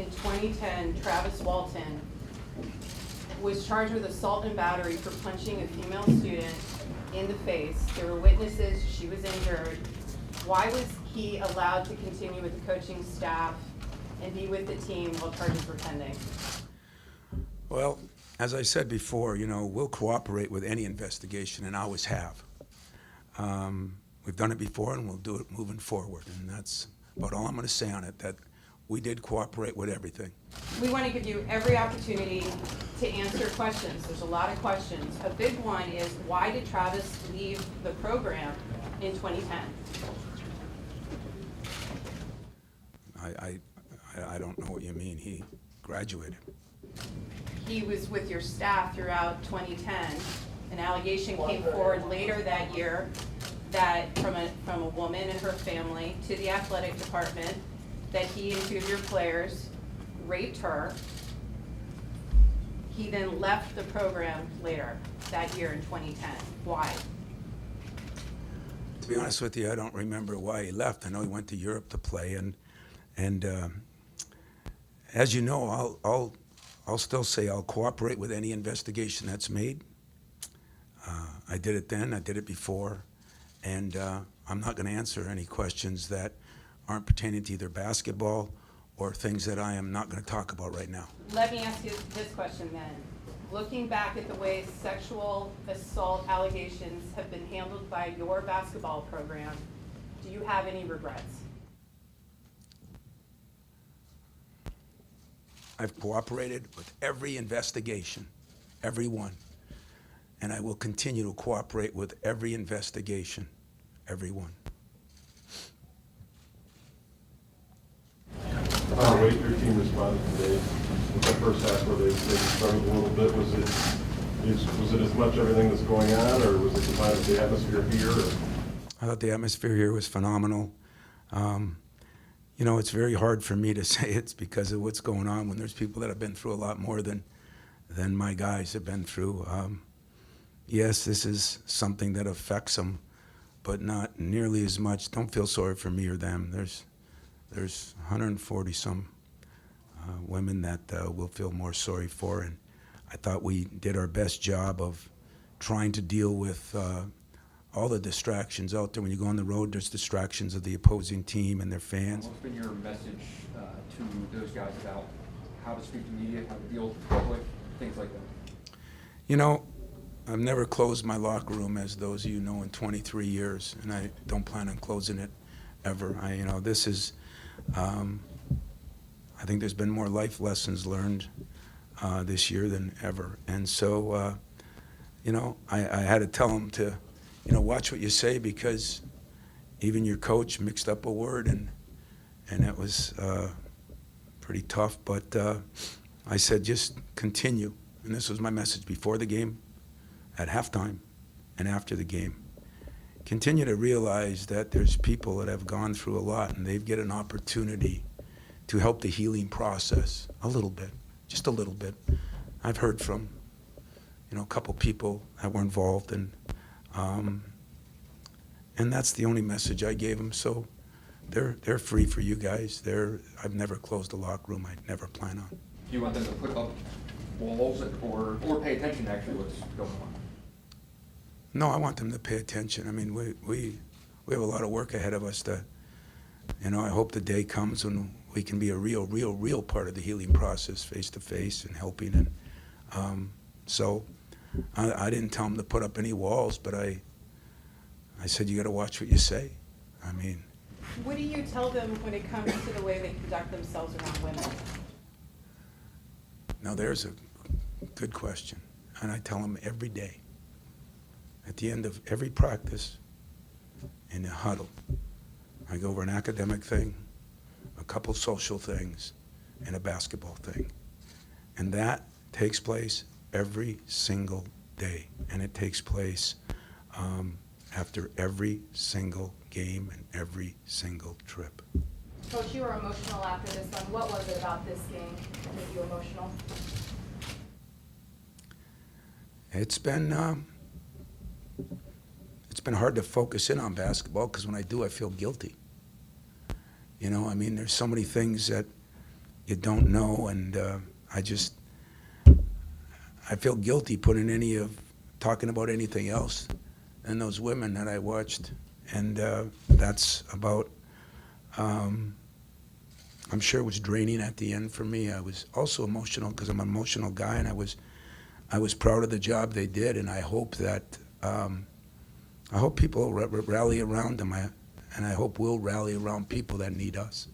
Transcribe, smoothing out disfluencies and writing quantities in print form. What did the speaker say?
in 2010, Travis Walton was charged with assault and battery for punching a female student in the face. There were witnesses, she was injured. Why was he allowed to continue with the coaching staff and be with the team while charges were pending? Well, as I said before, we'll cooperate with any investigation and always have. We've done it before and we'll do it moving forward. And that's about all I'm going to say on it, that we did cooperate with everything. We want to give you every opportunity to answer questions. There's a lot of questions. A big one is, why did Travis leave the program in 2010? I don't know what you mean. He graduated. He was with your staff throughout 2010. An allegation came forward later that year that from a woman and her family to the athletic department that he and two of your players raped her. He then left the program later that year in 2010. Why? To be honest with you, I don't remember why he left. I know he went to Europe to play, and as you know, I'll still say I'll cooperate with any investigation that's made. I did it then, I did it before, and I'm not going to answer any questions that aren't pertaining to either basketball or things that I am not going to talk about right now. Let me ask you this question then. Looking back at the way sexual assault allegations have been handled by your basketball program, do you have any regrets? I've cooperated with every investigation, every one, and I will continue to cooperate with every investigation, every one. How the way your team responded today, with that first half where they struggled a little bit, was it as much everything that's going on, or was it the atmosphere here? Or? I thought the atmosphere here was phenomenal. It's very hard for me to say it's because of what's going on when there's people that have been through a lot more than my guys have been through. Yes, this is something that affects them, but not nearly as much. Don't feel sorry for me or them. There's 140 some women that we'll feel more sorry for, and I thought we did our best job of trying to deal with all the distractions out there. When you go on the road, there's distractions of the opposing team and their fans. What's been your message to those guys about how to speak to media, how to deal with the public, things like that? I've never closed my locker room, as those of you know, in 23 years, and I don't plan on closing it ever. This is, I think there's been more life lessons learned this year than ever. And so, I had to tell them to, watch what you say, because even your coach mixed up a word, and it was pretty tough. But I said, just continue. And this was my message before the game, at halftime, and after the game. Continue to realize that there's people that have gone through a lot, and they get an opportunity to help the healing process a little bit, just a little bit. I've heard from, a couple people that were involved, and that's the only message I gave them. So they're free for you guys. I've never closed a locker room. I'd never plan on. Do you want them to put up walls or pay attention to actually what's going on? No, I want them to pay attention. I mean, we have a lot of work ahead of us to, I hope the day comes when we can be a real part of the healing process, face to face and helping. And so I didn't tell them to put up any walls, but I said, you got to watch what you say. I mean. What do you tell them when it comes to the way they conduct themselves around women? Now, there's a good question, and I tell them every day. At the end of every practice, in a huddle, I go over an academic thing, a couple social things, and a basketball thing. And that takes place every single day, and it takes place after every single game and every single trip. Coach, you were emotional after this one. What was it about this game that made you emotional? It's been hard to focus in on basketball, because when I do, I feel guilty. There's so many things that you don't know, and I feel guilty talking about anything else than those women that I watched, and that's about. I'm sure it was draining at the end for me. I was also emotional because I'm an emotional guy, and I was proud of the job they did, and I hope that I hope people rally around them, and I hope we'll rally around people that need us.